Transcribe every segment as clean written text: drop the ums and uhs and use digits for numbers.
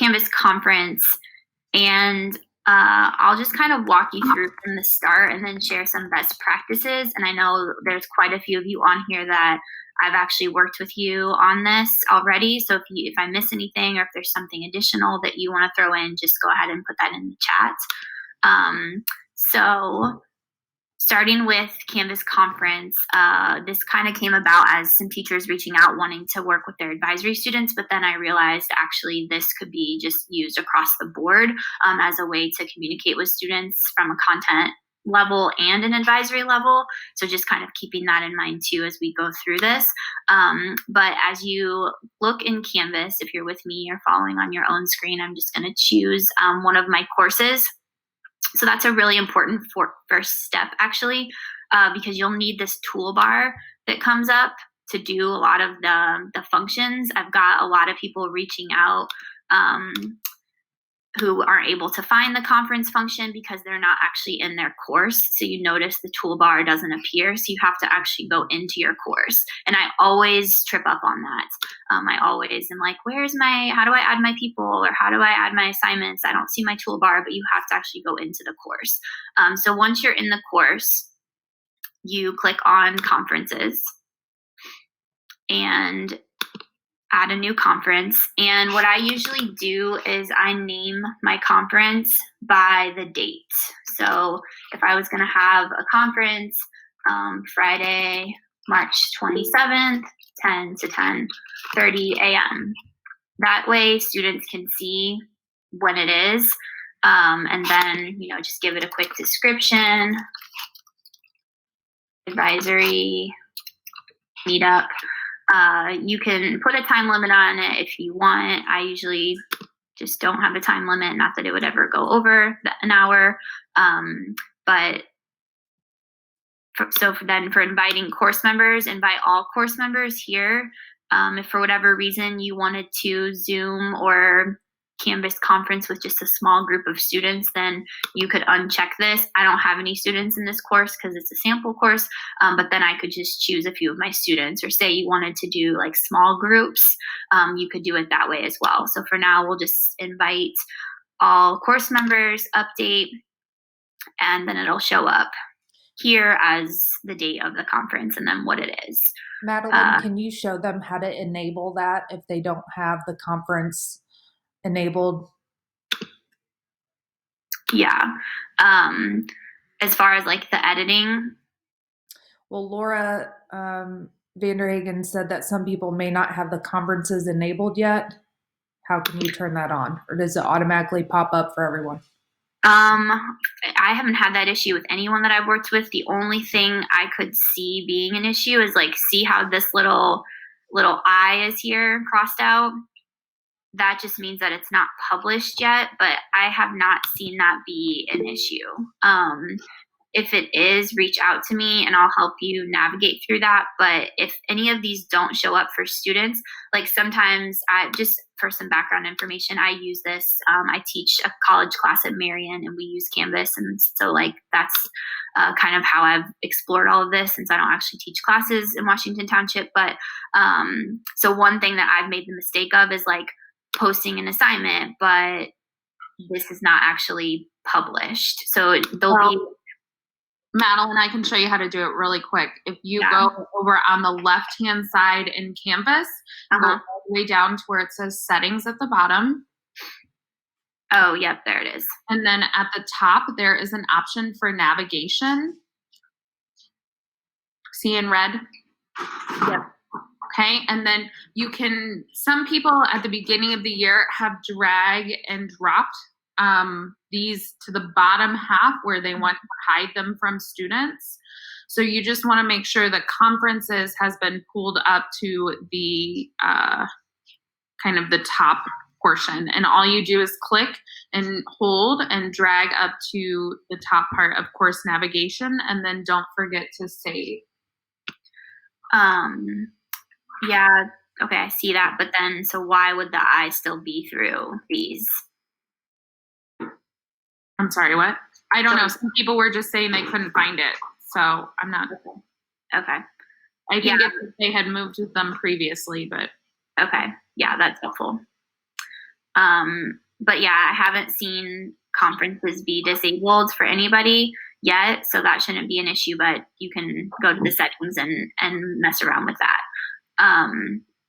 Canvas conference, and I'll just kind of walk you through from the start and then share some best practices. And I know there's quite a few of you on here that I've actually worked with you on this already. So if I miss anything or if there's something additional that you want to throw in, just go ahead and put that in the chat. So starting with Canvas conference, this kind of came about as some teachers reaching out wanting to work with their advisory students, but then I realized actually this could be just used across the board as a way to communicate with students from a content level and an advisory level. So just kind of keeping that in mind too as we go through this. But as you look in Canvas, if you're with me or following on your own screen, I'm just going to choose one of my courses. So that's a really important first step, actually, because you'll need this toolbar that comes up to do a lot of the functions. I've got a lot of people reaching out who aren't able to find the conference function because they're not actually in their course. So you notice the toolbar doesn't appear. So you have to actually go into your course. And I always trip up on that. I always am like, how do I add my people? Or how do I add my assignments? I don't see my toolbar, but you have to actually go into the course. So once you're in the course, you click on conferences and add a new conference. And what I usually do is I name my conference by the date. So if I was going to have a conference Friday, March 27th, 10 to 10:30 a.m. That way students can see when it is. And then, just give it a quick description. Advisory meetup. You can put a time limit on it if you want. I usually just don't have a time limit, not that it would ever go over an hour. For inviting course members, invite all course members here. If for whatever reason you wanted to Zoom or Canvas conference with just a small group of students, then you could uncheck this. I don't have any students in this course because it's a sample course, but then I could just choose a few of my students, or say you wanted to do like small groups, you could do it that way as well. So for now, we'll just invite all course members, update, and then it'll show up here as the date of the conference and then what it is. Madeline, can you show them how to enable that if they don't have the conference enabled? Yeah. As far as like the editing. Well, Laura Vanderhagen said that some people may not have the conferences enabled yet. How can you turn that on? Or does it automatically pop up for everyone? I haven't had that issue with anyone that I've worked with. The only thing I could see being an issue is like, see how this little I is here crossed out? That just means that it's not published yet, but I have not seen that be an issue. If it is, reach out to me and I'll help you navigate through that. But if any of these don't show up for students, like sometimes just for some background information, I use this. I teach a college class at Marian and we use Canvas. And so like that's kind of how I've explored all of this, since I don't actually teach classes in Washington Township. But so one thing that I've made the mistake of is like posting an assignment, but this is not actually published. So there'll be... Madeline, I can show you how to do it really quick. If you go over on the left-hand side in Canvas, go all the way down to where it says settings at the bottom. Oh, yep, there it is. And then at the top, there is an option for navigation. See in red? Yep. Okay, and then you can, some people at the beginning of the year have drag and dropped these to the bottom half where they want to hide them from students. So you just want to make sure that conferences has been pulled up to the kind of the top portion. And all you do is click and hold and drag up to the top part of course navigation, and then don't forget to save. Yeah, okay, I see that. But then, so why would the I still be through these? I'm sorry, what? I don't know. Some people were just saying they couldn't find it. So I'm not. Okay. I think if they had moved them previously, but. Okay. Yeah, that's helpful. But yeah, I haven't seen conferences be disabled for anybody yet, so that shouldn't be an issue, but you can go to the settings and mess around with that.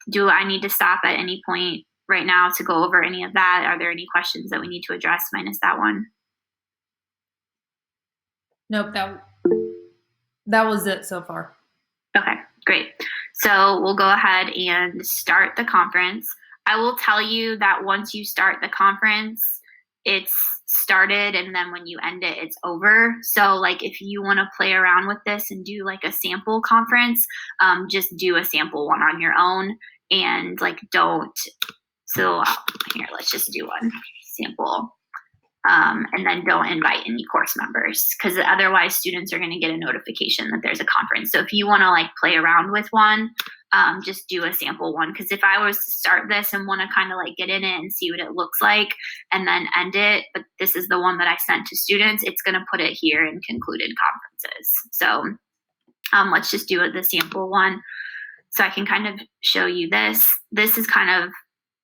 Do I need to stop at any point right now to go over any of that? Are there any questions that we need to address minus that one? Nope, that was it so far. Okay, great. So we'll go ahead and start the conference. I will tell you that once you start the conference, it's started, and then when you end it, it's over. So like if you want to play around with this and do like a sample conference, just do a sample one on your own, and like don't. So here, let's just do one sample. And then don't invite any course members, because otherwise students are going to get a notification that there's a conference. So if you want to like play around with one, just do a sample one. Because if I was to start this and want to kind of like get in it and see what it looks like and then end it, but this is the one that I sent to students, it's going to put it here in concluded conferences. So let's just do the sample one. So I can kind of show you this. This is kind of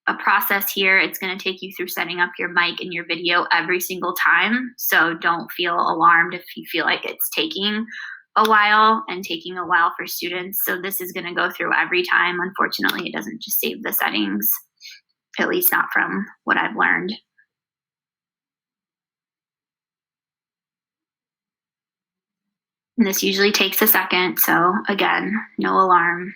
a process here. It's going to take you through setting up your mic and your video every single time. So don't feel alarmed if you feel like it's taking a while and taking a while for students. So this is going to go through every time. Unfortunately, it doesn't just save the settings, at least not from what I've learned. And this usually takes a second. So again, no alarm.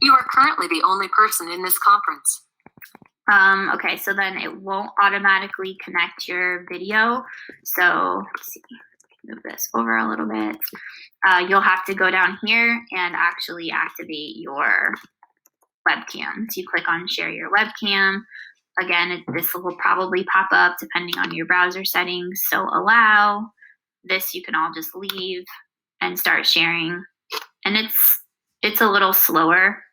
You are currently the only person in this conference. Okay, so then it won't automatically connect your video. So let's see, move this over a little bit. You'll have to go down here and actually activate your webcam. So you click on share your webcam. Again, this will probably pop up depending on your browser settings. So allow. This you can all just leave and start sharing. And it's a little slower.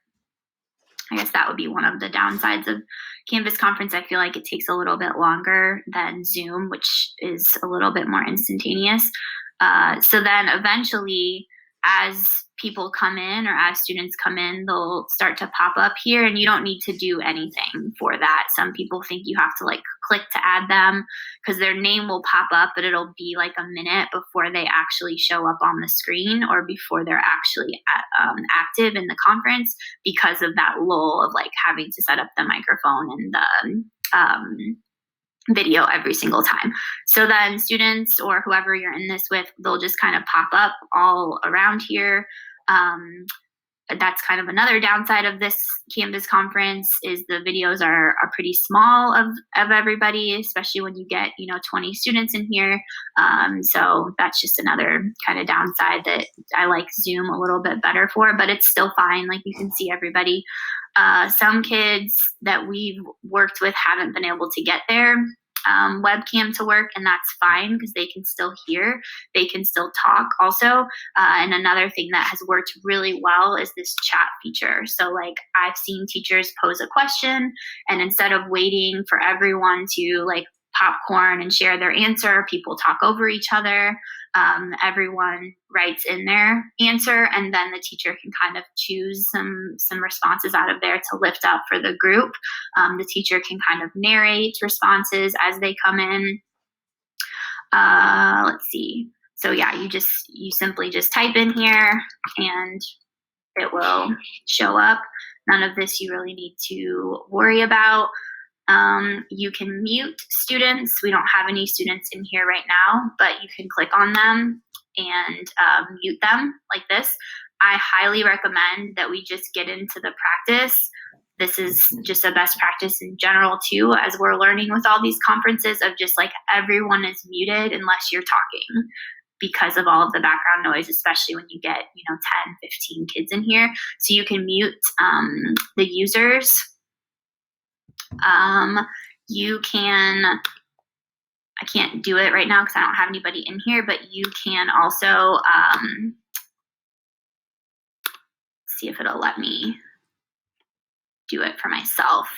I guess that would be one of the downsides of Canvas Conference. I feel like it takes a little bit longer than Zoom, which is a little bit more instantaneous. So then eventually, as people come in or as students come in, they'll start to pop up here, and you don't need to do anything for that. Some people think you have to like click to add them because their name will pop up, but it'll be like a minute before they actually show up on the screen or before they're actually active in the conference, because of that lull of like having to set up the microphone and the video every single time. So then students or whoever you're in this with, they'll just kind of pop up all around here. That's kind of another downside of this Canvas conference is the videos are pretty small of everybody, especially when you get 20 students in here. So that's just another kind of downside that I like Zoom a little bit better for, but it's still fine. Like you can see everybody. Some kids that we've worked with haven't been able to get their webcam to work, and that's fine because they can still hear, they can still talk also. And another thing that has worked really well is this chat feature. So like I've seen teachers pose a question, and instead of waiting for everyone to like popcorn and share their answer, people talk over each other. Everyone writes in their answer, and then the teacher can kind of choose some responses out of there to lift up for the group. The teacher can kind of narrate responses as they come in. Let's see. So yeah, you simply just type in here and it will show up. None of this you really need to worry about. You can mute students. We don't have any students in here right now, but you can click on them and mute them like this. I highly recommend that we just get into the practice. This is just a best practice in general too, as we're learning with all these conferences of just like everyone is muted unless you're talking because of all of the background noise, especially when you get 10, 15 kids in here. So you can mute the users. You can, I can't do it right now because I don't have anybody in here, but you can also see if it'll let me do it for myself.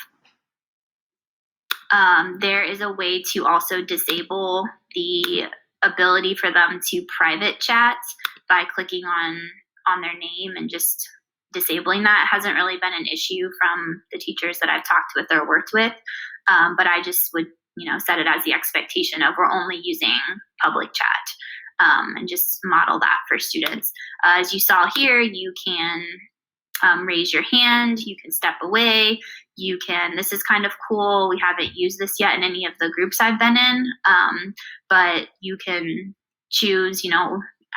There is a way to also disable the ability for them to private chat by clicking on their name and just disabling that. It hasn't really been an issue from the teachers that I've talked with or worked with, but I just would set it as the expectation of we're only using public chat, and just model that for students. As you saw here, you can raise your hand, you can step away, this is kind of cool. We haven't used this yet in any of the groups I've been in, but you can choose,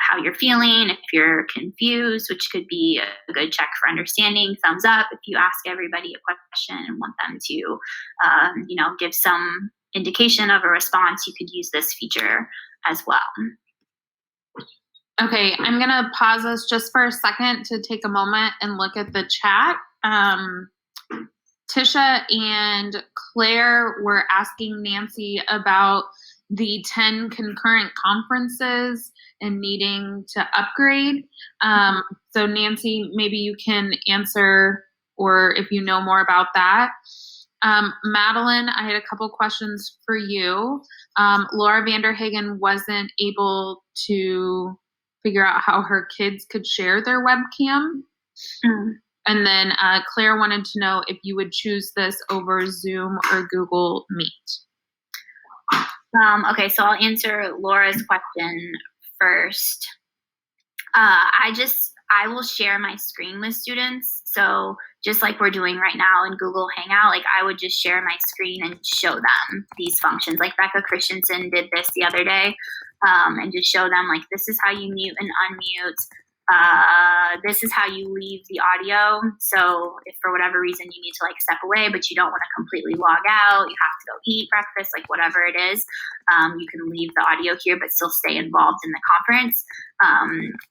how you're feeling, if you're confused, which could be a good check for understanding, thumbs up if you ask everybody a question and want them to, give some indication of a response, you could use this feature as well. Okay, I'm going to pause us just for a second to take a moment and look at the chat. Tisha and Claire were asking Nancy about the 10 concurrent conferences and needing to upgrade. So Nancy, maybe you can answer, or if you know more about that. Madeline, I had a couple questions for you. Laura Vanderhagen wasn't able to figure out how her kids could share their webcam. And then Claire wanted to know if you would choose this over Zoom or Google Meet. Okay, so I'll answer Laura's question first. I will share my screen with students. So just like we're doing right now in Google Hangout, like I would just share my screen and show them these functions. Like Becca Christensen did this the other day, and just show them like, this is how you mute and unmute. This is how you leave the audio. So if for whatever reason you need to like step away, but you don't want to completely log out, you have to go eat breakfast, like whatever it is, you can leave the audio here, but still stay involved in the conference.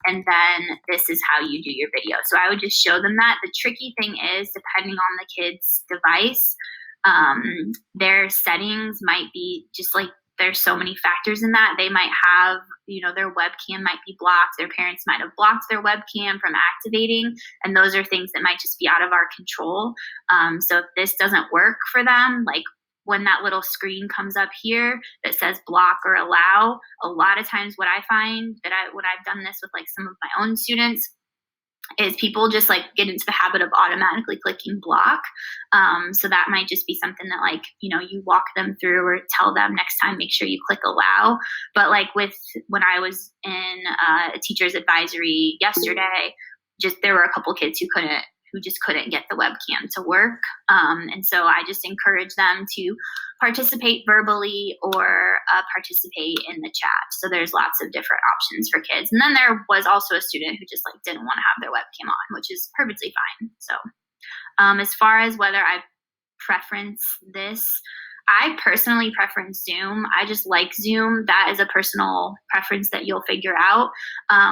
And then this is how you do your video. So I would just show them that. The tricky thing is, depending on the kid's device, their settings might be just like, there's so many factors in that. They might have, their webcam might be blocked. Their parents might have blocked their webcam from activating. And those are things that might just be out of our control. So if this doesn't work for them, like when that little screen comes up here that says block or allow, a lot of times what I find when I've done this with like some of my own students, is people just like get into the habit of automatically clicking block. So that might just be something that like, you walk them through or tell them next time, make sure you click allow. But like when I was in a teacher's advisory yesterday, there were a couple kids who just couldn't get the webcam to work. And so I just encourage them to participate verbally or participate in the chat. So there's lots of different options for kids. And then there was also a student who just like didn't want to have their webcam on, which is perfectly fine. So as far as whether I preference this, I personally preference Zoom. I just like Zoom. That is a personal preference that you'll figure out,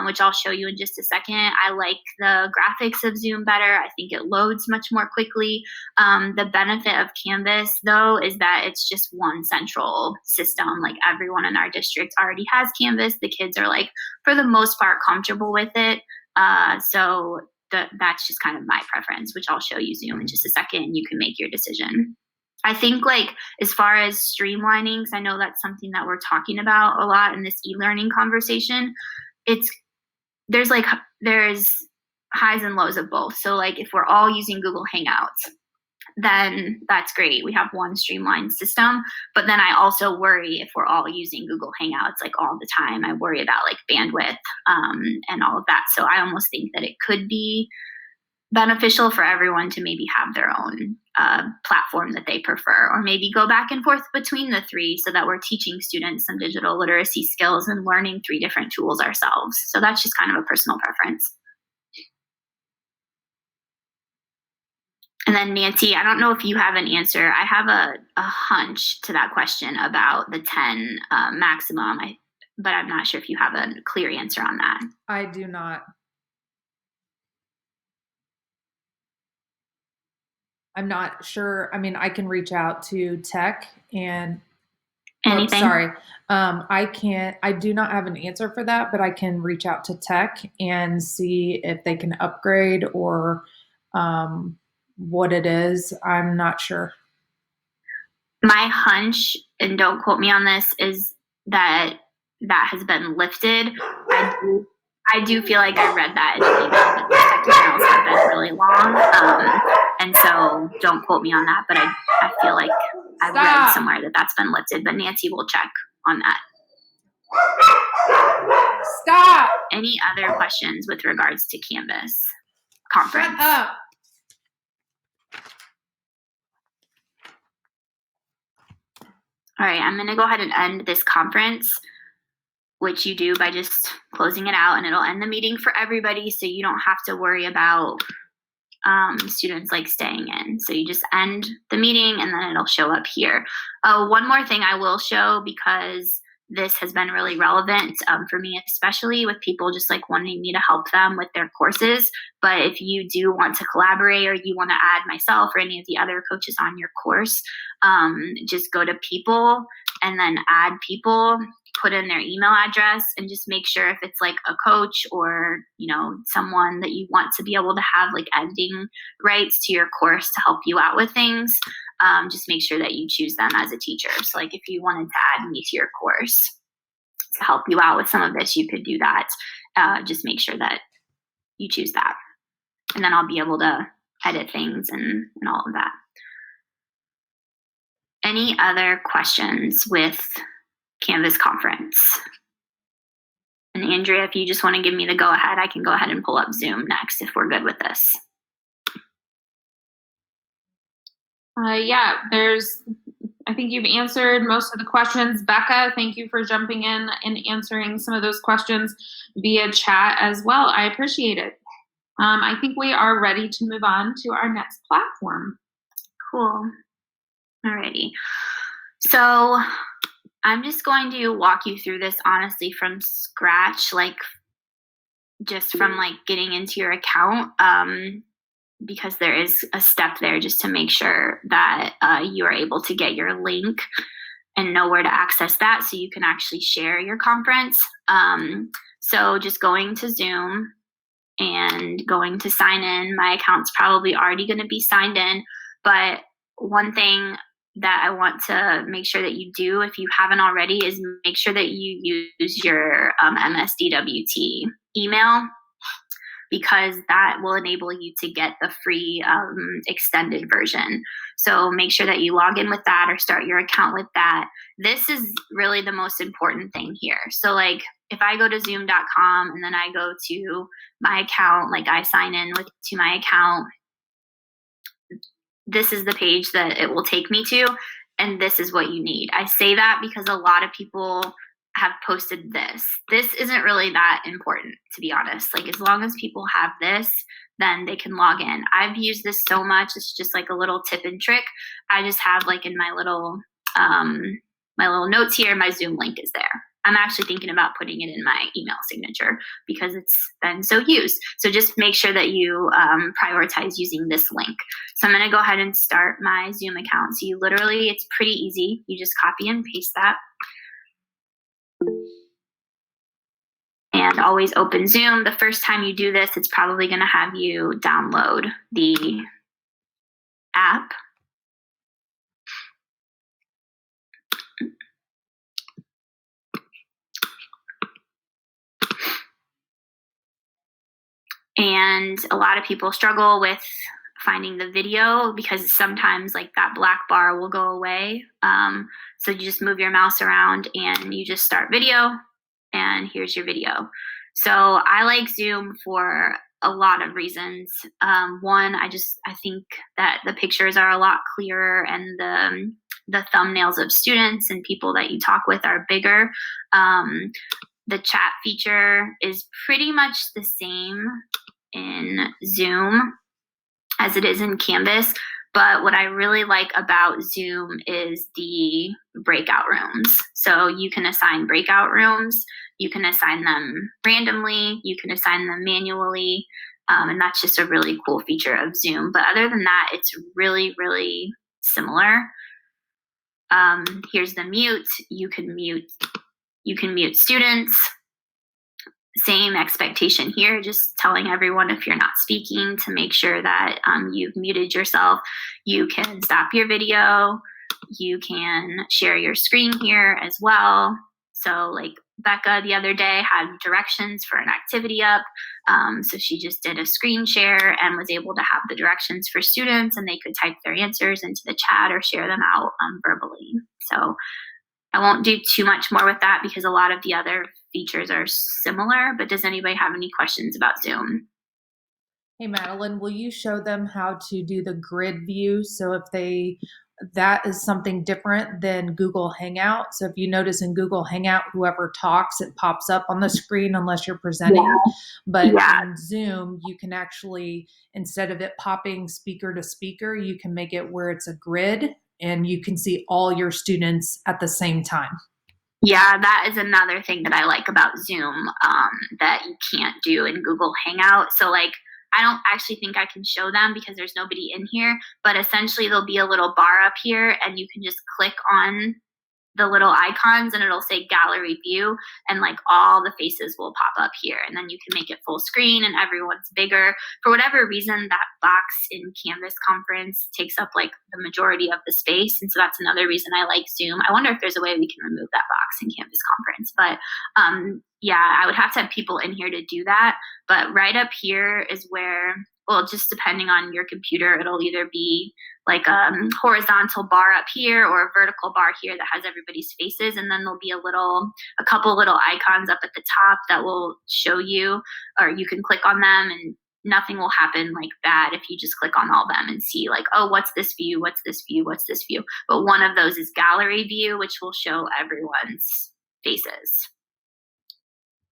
which I'll show you in just a second. I like the graphics of Zoom better. I think it loads much more quickly. The benefit of Canvas, though, is that it's just one central system. Like everyone in our district already has Canvas. The kids are like, for the most part, comfortable with it. So that's just kind of my preference, which I'll show you Zoom in just a second, and you can make your decision. I think like as far as streamlining, because I know that's something that we're talking about a lot in this e-learning conversation, there's highs and lows of both. So like if we're all using Google Hangouts, then that's great. We have one streamlined system. But then I also worry if we're all using Google Hangouts like all the time, I worry about like bandwidth and all of that. So I almost think that it could be beneficial for everyone to maybe have their own platform that they prefer, or maybe go back and forth between the three so that we're teaching students some digital literacy skills and learning 3 different tools ourselves. So that's just kind of a personal preference. And then Nancy, I don't know if you have an answer. I have a hunch to that question about the 10 maximum, but I'm not sure if you have a clear answer on that. I do not. I'm not sure. I mean, I can reach out to tech and anything. I do not have an answer for that, but I can reach out to tech and see if they can upgrade or what it is. I'm not sure. My hunch, and don't quote me on this, is that has been lifted. I do feel like I read that in an email that the second emails have been really long. And so don't quote me on that, but I feel like I've read somewhere that that's been lifted, but Nancy will check on that. Stop. Any other questions with regards to Canvas conference? Shut up. All right, I'm going to go ahead and end this conference, which you do by just closing it out, and it'll end the meeting for everybody, so you don't have to worry about students like staying in. So you just end the meeting, and then it'll show up here. One more thing I will show, because this has been really relevant for me, especially with people just like wanting me to help them with their courses. But if you do want to collaborate, or you want to add myself or any of the other coaches on your course, just go to people and then add people, put in their email address, and just make sure if it's like a coach or, you know, someone that you want to be able to have like editing rights to your course to help you out with things, just make sure that you choose them as a teacher. So like if you wanted to add me to your course to help you out with some of this, you could do that. Just make sure that you choose that. And then I'll be able to edit things and all of that. Any other questions with Canvas conference? And Andrea, if you just want to give me the go ahead, I can go ahead and pull up Zoom next if we're good with this. Yeah, I think you've answered most of the questions. Becca, thank you for jumping in and answering some of those questions via chat as well. I appreciate it. I think we are ready to move on to our next platform. Cool. Alrighty. So I'm just going to walk you through this honestly from scratch, like just from like getting into your account, because there is a step there just to make sure that you are able to get your link and know where to access that so you can actually share your conference. So just going to Zoom and going to sign in. My account's probably already going to be signed in, but one thing that I want to make sure that you do, if you haven't already, is make sure that you use your MSDWT email, because that will enable you to get the free extended version. So make sure that you log in with that or start your account with that. This is really the most important thing here. So like if I go to zoom.com and then I go to my account, like I sign in to my account, this is the page that it will take me to, and this is what you need. I say that because a lot of people have posted this. This isn't really that important, to be honest. Like as long as people have this, then they can log in. I've used this so much. It's just like a little tip and trick. I just have like in my little notes here, my Zoom link is there. I'm actually thinking about putting it in my email signature because it's been so used. So just make sure that you prioritize using this link. So I'm going to go ahead and start my Zoom account. So you literally, it's pretty easy. You just copy and paste that. And always open Zoom. The first time you do this, it's probably going to have you download the app. And a lot of people struggle with finding the video because sometimes like that black bar will go away. So you just move your mouse around and you just start video, and here's your video. So I like Zoom for a lot of reasons. One, I think that the pictures are a lot clearer, and the thumbnails of students and people that you talk with are bigger. The chat feature is pretty much the same in Zoom as it is in Canvas. But what I really like about Zoom is the breakout rooms. So you can assign breakout rooms. You can assign them randomly. You can assign them manually. And that's just a really cool feature of Zoom. But other than that, it's really, really similar. Here's the mute. You can mute students. Same expectation here, just telling everyone if you're not speaking to make sure that you've muted yourself. You can stop your video. you can share your screen here as well. So like Becca the other day had directions for an activity up. So she just did a screen share and was able to have the directions for students, and they could type their answers into the chat or share them out verbally. So I won't do too much more with that because a lot of the other features are similar, but does anybody have any questions about Zoom? Hey, Madeline, will you show them how to do the grid view? So if that is something different than Google Hangout. So if you notice in Google Hangout, whoever talks, it pops up on the screen unless you're presenting. Yeah. But Yeah. in Zoom, you can actually, instead of it popping speaker to speaker, you can make it where it's a grid and you can see all your students at the same time. Yeah, that is another thing that I like about Zoom that you can't do in Google Hangout. So like, I don't actually think I can show them because there's nobody in here, but essentially there'll be a little bar up here and you can just click on the little icons and it'll say gallery view, and like all the faces will pop up here, and then you can make it full screen and everyone's bigger. For whatever reason, that box in Canvas Conference takes up like the majority of the space, and so that's another reason I like Zoom. I wonder if there's a way we can remove that box in Canvas Conference, but yeah, I would have to have people in here to do that. But right up here is where, well, just depending on your computer, it'll either be like a horizontal bar up here or a vertical bar here that has everybody's faces, and then there'll be a couple little icons up at the top that will show you, or you can click on them and nothing will happen like that if you just click on all of them and see like, oh, what's this view, what's this view, what's this view. But one of those is gallery view, which will show everyone's faces.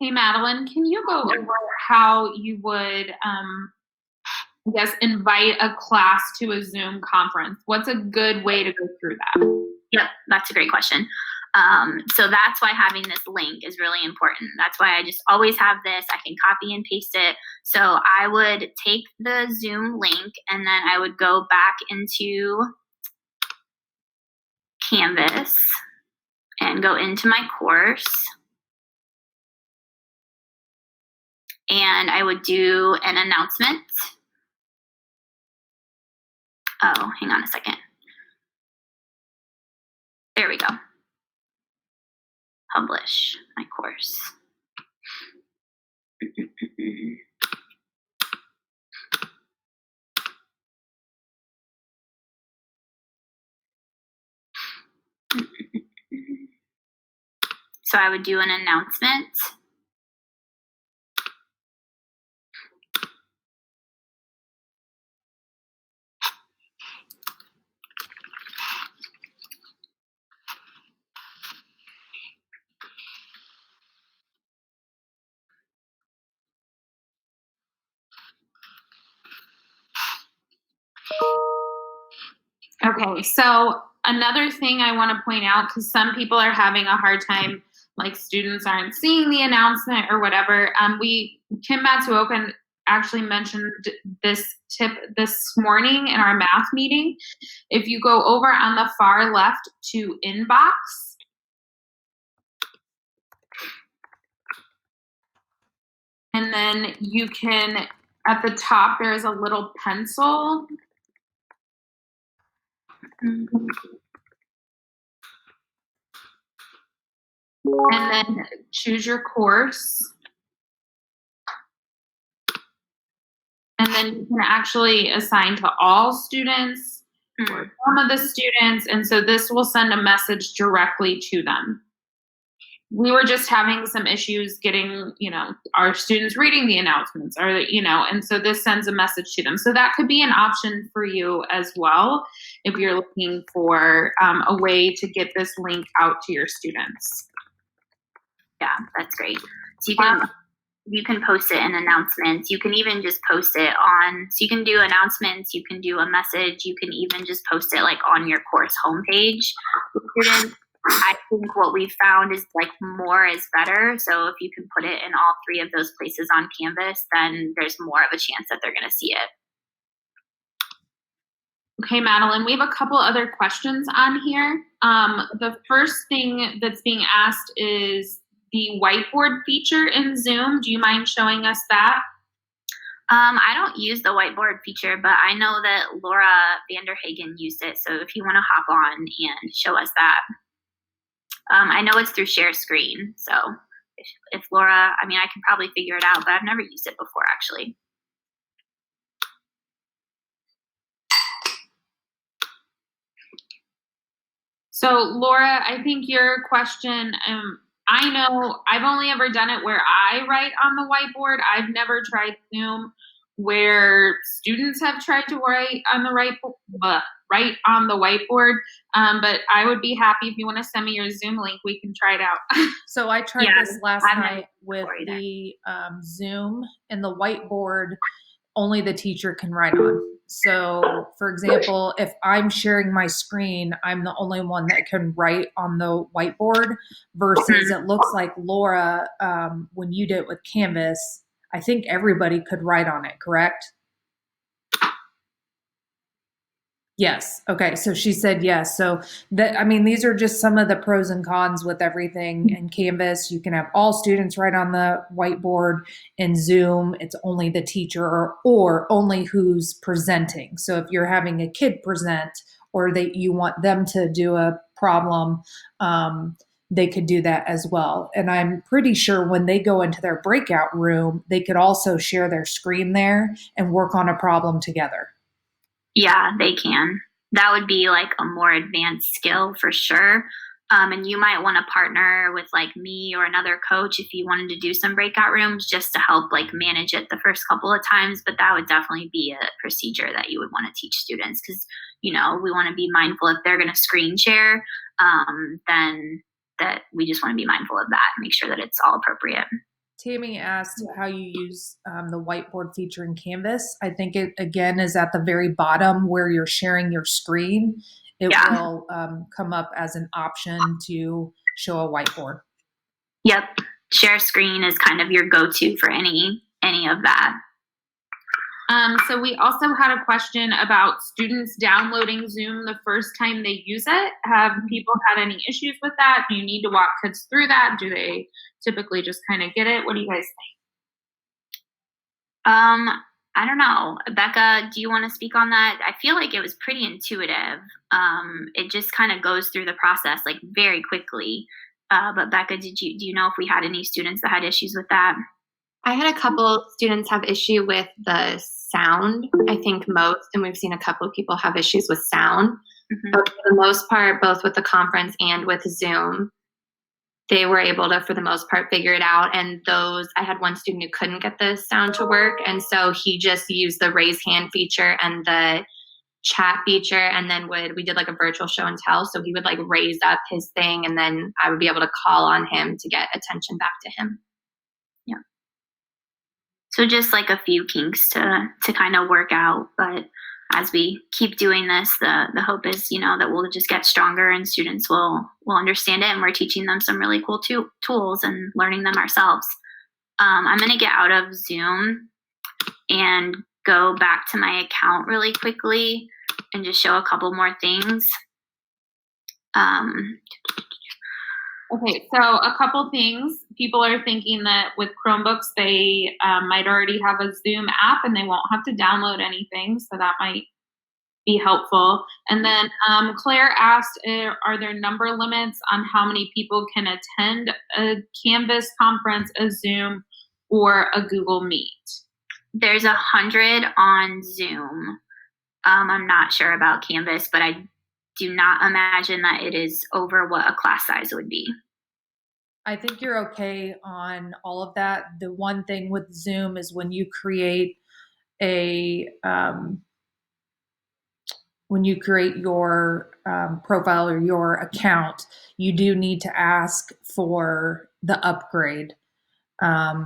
Hey, Madeline, can you go over how you would, I guess, invite a class to a Zoom conference? What's a good way to go through that? Yep, that's a great question. So that's why having this link is really important. That's why I just always have this. I can copy and paste it. So I would take the Zoom link and then I would go back into Canvas and go into my course. And I would do an announcement. Oh, hang on a second. There we go. Publish my course. So I would do an announcement. Okay, so another thing I want to point out, because some people are having a hard time, like students aren't seeing the announcement or whatever. Kim Matsuoka actually mentioned this tip this morning in our math meeting. If you go over on the far left to inbox, and then you can, at the top, there's a little pencil. And then choose your course. And then you can actually assign to all students or some of the students. And so this will send a message directly to them. We were just having some issues getting, our students reading the announcements and so this sends a message to them. So that could be an option for you as well if you're looking for a way to get this link out to your students. Yeah, that's great. So you can post it in announcements. You can even just post it so you can do announcements, you can do a message, you can even just post it like on your course homepage with students. I think what we found is like more is better. So if you can put it in all three of those places on Canvas, then there's more of a chance that they're going to see it. Okay, Madeline, we have a couple other questions on here. The first thing that's being asked is the whiteboard feature in Zoom. Do you mind showing us that? I don't use the whiteboard feature, but I know that Laura Vanderhagen used it. So if you want to hop on and show us that, I know it's through share screen. So if Laura, I mean, I can probably figure it out, but I've never used it before actually. So Laura, I think your question, I know I've only ever done it where I write on the whiteboard. I've never tried Zoom where students have tried to write on the whiteboard. But I would be happy if you want to send me your Zoom link, we can try it out. So I tried Yeah, this last I've never night with before either. the Zoom and the whiteboard. Only the teacher can write on. So, for example, if I'm sharing my screen, I'm the only one that can write on the whiteboard. Versus, it looks like Laura, when you did it with Canvas, I think everybody could write on it. Correct? Yes. Okay. So she said yes. So that, I mean, these are just some of the pros and cons with everything in Canvas. You can have all students write on the whiteboard. In Zoom, it's only the teacher or only who's presenting. So if you're having a kid present or you want them to do a problem, they could do that as well. And I'm pretty sure when they go into their breakout room, they could also share their screen there and work on a problem together. Yeah, they can. That would be like a more advanced skill for sure. And you might want to partner with like me or another coach if you wanted to do some breakout rooms just to help like manage it the first couple of times. But that would definitely be a procedure that you would want to teach students because, you know, we want to be mindful if they're going to screen share, then that we just want to be mindful of that and make sure that it's all appropriate. Tammy asked how you use the whiteboard feature in Canvas. I think it, again, is at the very bottom where you're sharing your screen. It will come up as an option to show a whiteboard. Yep. Share screen is kind of your go-to for any of that. So we also had a question about students downloading Zoom the first time they use it. Have people had any issues with that? Do you need to walk kids through that? Do they typically just kind of get it? What do you guys think? I don't know. Becca, do you want to speak on that? I feel like it was pretty intuitive. It just kind of goes through the process like very quickly. But Becca, do you know if we had any students that had issues with that? I had a couple students have issue with the sound. I think most, and we've seen a couple of people have issues with sound. Mm-hmm. But for the most part, both with the conference and with Zoom, they were able to, for the most part, figure it out. And I had one student who couldn't get the sound to work. And so he just used the raise hand feature and the chat feature. And then we did like a virtual show and tell. So he would like raise up his thing and then I would be able to call on him to get attention back to him. So just like a few kinks to kind of work out, but as we keep doing this, the hope is, you know, that we'll just get stronger and students will understand it, and we're teaching them some really cool tools and learning them ourselves. I'm going to get out of Zoom and go back to my account really quickly and just show a couple more things. Okay, so a couple things. People are thinking that with Chromebooks, they might already have a Zoom app and they won't have to download anything, so that might be helpful. And then Claire asked, are there number limits on how many people can attend a Canvas conference, a Zoom, or a Google Meet? There's 100 on Zoom. I'm not sure about Canvas, but I do not imagine that it is over what a class size would be. I think you're okay on all of that. The one thing with Zoom is when you create your profile or your account, you do need to ask for the upgrade.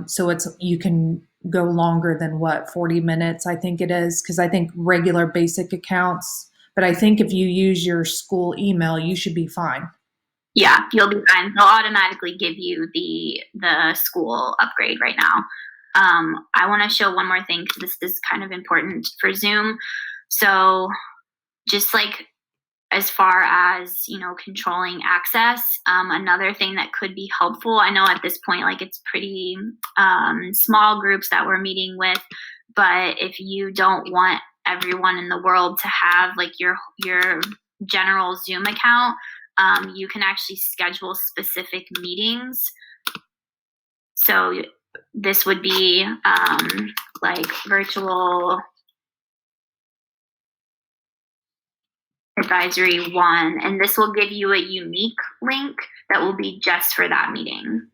So you can go longer than 40 minutes, I think it is, because I think regular basic accounts. But I think if you use your school email, you should be fine. Yeah, you'll be fine. They'll automatically give you the school upgrade right now. I want to show one more thing because this is kind of important for Zoom. So just like as far as, you know, controlling access, another thing that could be helpful, I know at this point, like it's pretty small groups that we're meeting with, But if you don't want everyone in the world to have like your general Zoom account, you can actually schedule specific meetings. So this would be like virtual advisory 1, and this will give you a unique link that will be just for that meeting.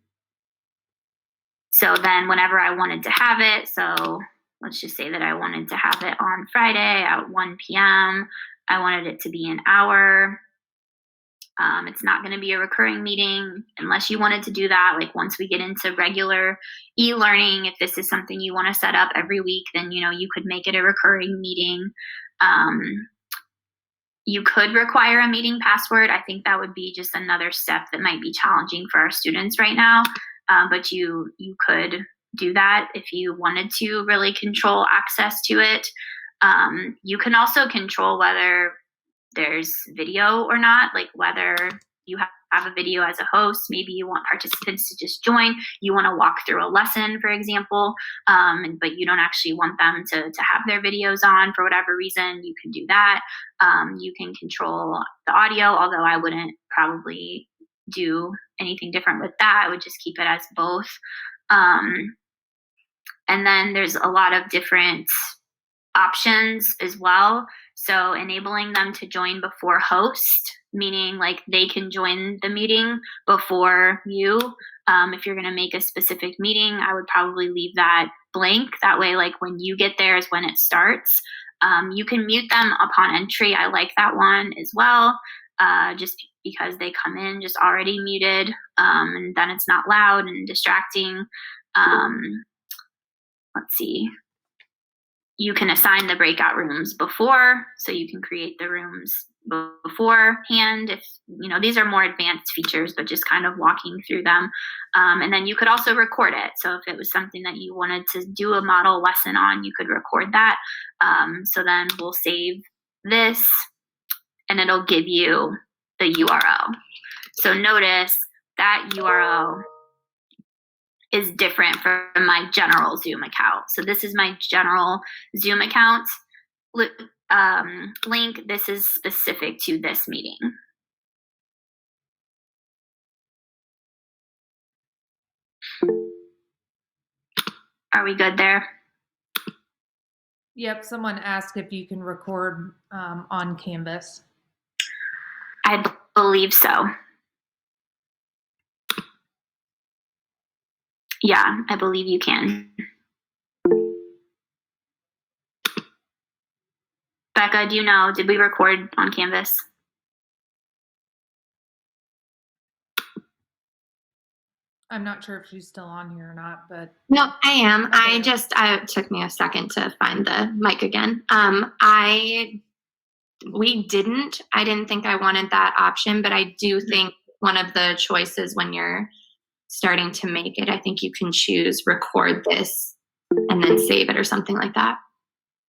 So then whenever I wanted to have it, so let's just say that I wanted to have it on Friday at 1 p.m. I wanted it to be an hour. It's not going to be a recurring meeting unless you wanted to do that. Like once we get into regular e-learning, if this is something you want to set up every week, then you could make it a recurring meeting. You could require a meeting password. I think that would be just another step that might be challenging for our students right now. But you could do that if you wanted to really control access to it. You can also control whether there's video or not, like whether you have a video as a host. Maybe you want participants to just join. You want to walk through a lesson, for example, but you don't actually want them to have their videos on for whatever reason. You can do that. You can control the audio, although I wouldn't probably do anything different with that. I would just keep it as both. And then there's a lot of different options as well. So enabling them to join before host, meaning like they can join the meeting before you. If you're going to make a specific meeting, I would probably leave that blank. That way, like when you get there is when it starts. You can mute them upon entry. I like that one as well, just because they come in just already muted, and then it's not loud and distracting. Let's see. You can assign the breakout rooms before, so you can create the rooms beforehand. If these are more advanced features, but just kind of walking through them. And then you could also record it. So if it was something that you wanted to do a model lesson on, you could record that. So then we'll save this, and it'll give you the URL. So notice that URL is different from my general Zoom account. So this is my general Zoom account link. This is specific to this meeting. Are we good there? Yep, someone asked if you can record on Canvas. I believe so. Yeah, I believe you can. Becca, do you know, did we record on Canvas? I'm not sure if she's still on here or not, but No, I am. Okay. It took me a second to find the mic again. We didn't. I didn't think I wanted that option, but I do think one of the choices when you're starting to make it, I think you can choose record this and then save it or something like that.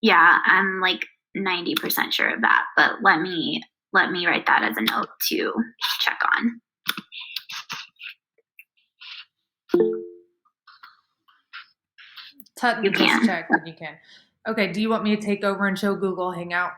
Yeah, I'm like 90% sure of that, but let me write that as a note to check on. Tutton You just can. checked and you can. Okay, do you want me to take over and show Google Hangout?